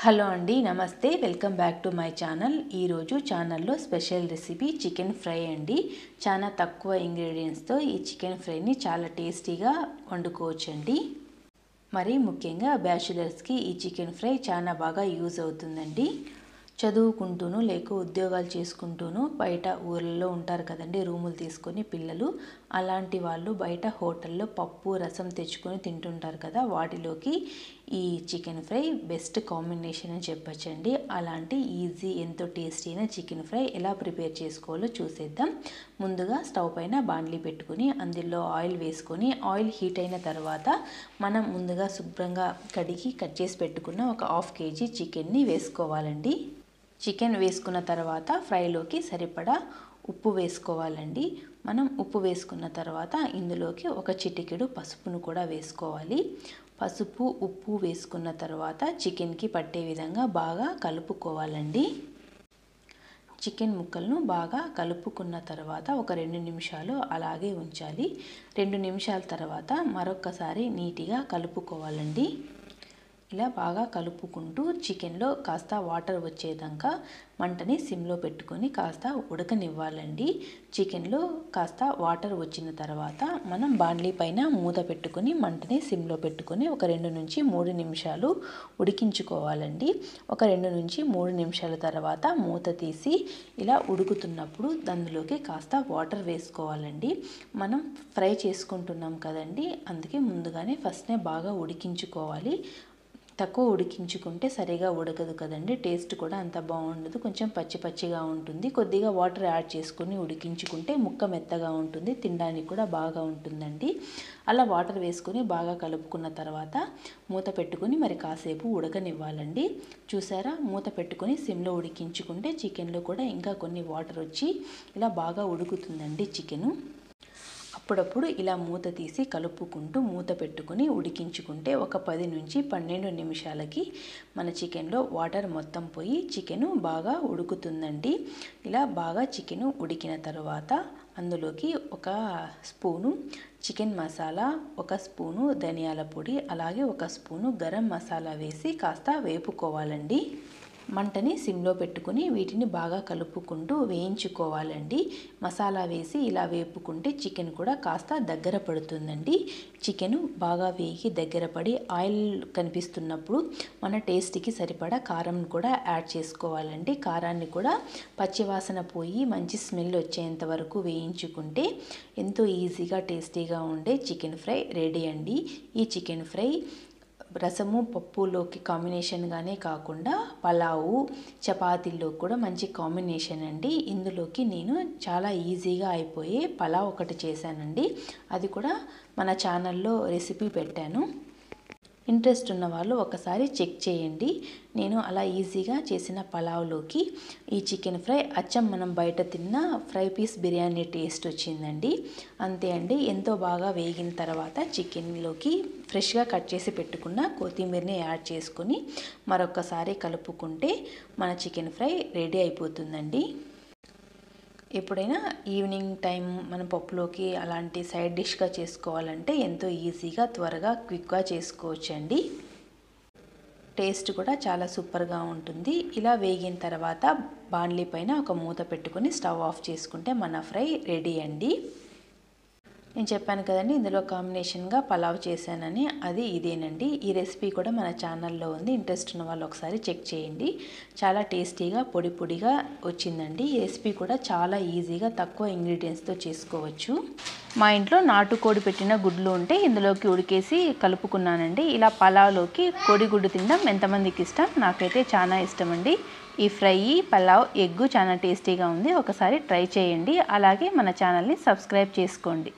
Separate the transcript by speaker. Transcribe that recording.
Speaker 1: Hello అండి, నమస్తే. Welcome back to my channel. ఈరోజు ఛానల్లో స్పెషల్ రెసిపీ చికెన్ ఫ్రై అండి. చాలా తక్కువ ఇంగ్రీడియంట్స్తో ఈ చికెన్ ఫ్రైని చాలా టేస్టీగా వండుకోవచ్చండి. మరి ముఖ్యంగా బ్యాచులర్స్కి ఈ చికెన్ ఫ్రై చాలా బాగా యూజ్ అవుతుందండి. చదువుకుంటూను లేక ఉద్యోగాలు చేసుకుంటూను బయట ఊర్లలో ఉంటారు కదండి, రూములు తీసుకొని పిల్లలు. అలాంటి వాళ్ళు బయట హోటల్లో పప్పు రసం తెచ్చుకొని తింటుంటారు కదా, వాటిలోకి ఈ చికెన్ ఫ్రై బెస్ట్ కాంబినేషన్ అని చెప్పచ్చండి. అలాంటి ఈజీ ఎంతో టేస్టీ అయిన చికెన్ ఫ్రై ఎలా ప్రిపేర్ చేసుకోవాలో చూసేద్దాం. ముందుగా స్టవ్ పైన బాండ్లీ పెట్టుకుని అందులో ఆయిల్ వేసుకొని ఆయిల్ హీట్ అయిన తర్వాత మనం ముందుగా శుభ్రంగా కడిగి కట్ చేసి పెట్టుకున్న ఒక 1/2 kg చికెన్ని వేసుకోవాలండి. చికెన్ వేసుకున్న తర్వాత ఫ్రైలోకి సరిపడా ఉప్పు వేసుకోవాలండి. మనం ఉప్పు వేసుకున్న తర్వాత ఇందులోకి ఒక చిటికెడు పసుపును కూడా వేసుకోవాలి. పసుపు ఉప్పు వేసుకున్న తర్వాత చికెన్కి పట్టే విధంగా బాగా కలుపుకోవాలండి. చికెన్ ముక్కలను బాగా కలుపుకున్న తర్వాత ఒక 2 నిమిషాలు అలాగే ఉంచాలి. 2 నిమిషాల తర్వాత మరొకసారి నీట్గా కలుపుకోవాలండి. ఇలా బాగా కలుపుకుంటూ చికెన్లో కాస్త వాటర్ వచ్చేదాకా మంటని సిమ్లో పెట్టుకొని కాస్త ఉడకనివ్వాలండి. చికెన్లో కాస్త వాటర్ వచ్చిన తర్వాత మనం బాండ్లీ పైన మూత పెట్టుకొని మంటని సిమ్లో పెట్టుకొని ఒక 2 నుంచి 3 నిమిషాలు ఉడికించుకోవాలండి. ఒక 2 నుంచి 3 నిమిషాల తర్వాత మూత తీసి ఇలా ఉడుకుతున్నప్పుడు అందులోకి కాస్త వాటర్ వేసుకోవాలండి. మనం ఫ్రై చేసుకుంటున్నాం కదండి, అందుకే ముందుగానే ఫస్ట్నే బాగా ఉడికించుకోవాలి. తక్కువ ఉడికించుకుంటే సరిగా ఉడకదు కదండి, టేస్ట్ కూడా అంత బాగుండదు, కొంచెం పచ్చి పచ్చిగా ఉంటుంది. కొద్దిగా వాటర్ యాడ్ చేసుకొని ఉడికించుకుంటే ముక్క మెత్తగా ఉంటుంది, తినడానికి కూడా బాగా ఉంటుందండి. అలా వాటర్ వేసుకొని బాగా కలుపుకున్న తర్వాత మూత పెట్టుకొని మరి కాసేపు ఉడకనివ్వాలండి. చూసారా, మూత పెట్టుకొని సిమ్లో ఉడికించుకుంటే చికెన్లో కూడా ఇంకా కొన్ని వాటర్ వచ్చి ఇలా బాగా ఉడుకుతుందండి చికెను. అప్పుడప్పుడు ఇలా మూత తీసి కలుపుకుంటూ మూత పెట్టుకుని ఉడికించుకుంటే ఒక 10 నుంచి 12 నిమిషాలకి మన చికెన్లో వాటర్ మొత్తం పోయి చికెను బాగా ఉడుకుతుందండి. ఇలా బాగా చికెను ఉడికిన తర్వాత అందులోకి ఒక స్పూను చికెన్ మసాలా, ఒక స్పూను ధనియాల పొడి, అలాగే ఒక స్పూను గరం మసాలా వేసి కాస్త వేపుకోవాలండి. మంటని సిమ్లో పెట్టుకుని వీటిని బాగా కలుపుకుంటూ వేయించుకోవాలండి. మసాలా వేసి ఇలా వేపుకుంటే చికెన్ కూడా కాస్త దగ్గర పడుతుందండి. చికెన్ బాగా వేగి దగ్గర పడి ఆయిల్ కనిపిస్తున్నప్పుడు మన టేస్ట్కి సరిపడా కారం కూడా యాడ్ చేసుకోవాలండి. కారాన్ని కూడా పచ్చివాసన పోయి మంచి స్మెల్ వచ్చేంత వరకు వేయించుకుంటే ఎంతో ఈజీగా టేస్టీగా ఉండే చికెన్ ఫ్రై రెడీ అండి. ఈ చికెన్ ఫ్రై రసము పప్పులోకి కాంబినేషన్గానే కాకుండా పలావు చపాతీల్లో కూడా మంచి కాంబినేషన్ అండి. ఇందులోకి నేను చాలా ఈజీగా అయిపోయే పలావ్ ఒకటి చేశానండి. అది కూడా మన ఛానల్లో రెసిపీ పెట్టాను. ఇంట్రెస్ట్ ఉన్న వాళ్ళు ఒకసారి చెక్ చేయండి. నేను అలా ఈజీగా చేసిన పలావ్లోకి ఈ చికెన్ ఫ్రై అచ్చం మనం బయట తిన్న ఫ్రై పీస్ బిర్యానీ టేస్ట్ వచ్చిందండి. అంతే అండి. ఎంతో బాగా వేగిన తర్వాత చికెన్లోకి ఫ్రెష్గా కట్ చేసి పెట్టుకున్న కొత్తిమీరని యాడ్ చేసుకొని మరొకసారి కలుపుకుంటే మన చికెన్ ఫ్రై రెడీ అయిపోతుందండి. ఎప్పుడైనా ఈవినింగ్ టైం మనం పప్పులోకి అలాంటి సైడ్ డిష్గా చేసుకోవాలంటే ఎంతో ఈజీగా త్వరగా క్విక్గా చేసుకోవచ్చండి. టేస్ట్ కూడా చాలా సూపర్గా ఉంటుంది. ఇలా వేగిన తర్వాత బాండ్లీ పైన ఒక మూత పెట్టుకొని స్టవ్ ఆఫ్ చేసుకుంటే మన ఫ్రై రెడీ అండి. నేను చెప్పాను కదండి, ఇందులో కాంబినేషన్గా పలావ్ చేశానని, అది ఇదేనండి. ఈ రెసిపీ కూడా మన ఛానల్లో ఉంది. ఇంట్రెస్ట్ ఉన్న వాళ్ళు ఒకసారి చెక్ చేయండి. చాలా టేస్టీగా పొడి పొడిగా వచ్చిందండి. ఈ రెసిపీ కూడా చాలా ఈజీగా తక్కువ ఇంగ్రీడియంట్స్తో చేసుకోవచ్చు. మా ఇంట్లో నాటుకోడి పెట్టిన గుడ్లు ఉంటే ఇందులోకి ఉడికేసి కలుపుకున్నానండి. ఇలా పలావ్లోకి కోడిగుడ్డు తినడం ఎంతమందికి ఇష్టం? నాకైతే చాలా ఇష్టం అండి. ఈ ఫ్రై పలావ్ ఎగ్గు చాలా టేస్టీగా ఉంది. ఒకసారి ట్రై చేయండి. అలాగే మన ఛానల్ని సబ్స్క్రైబ్ చేసుకోండి.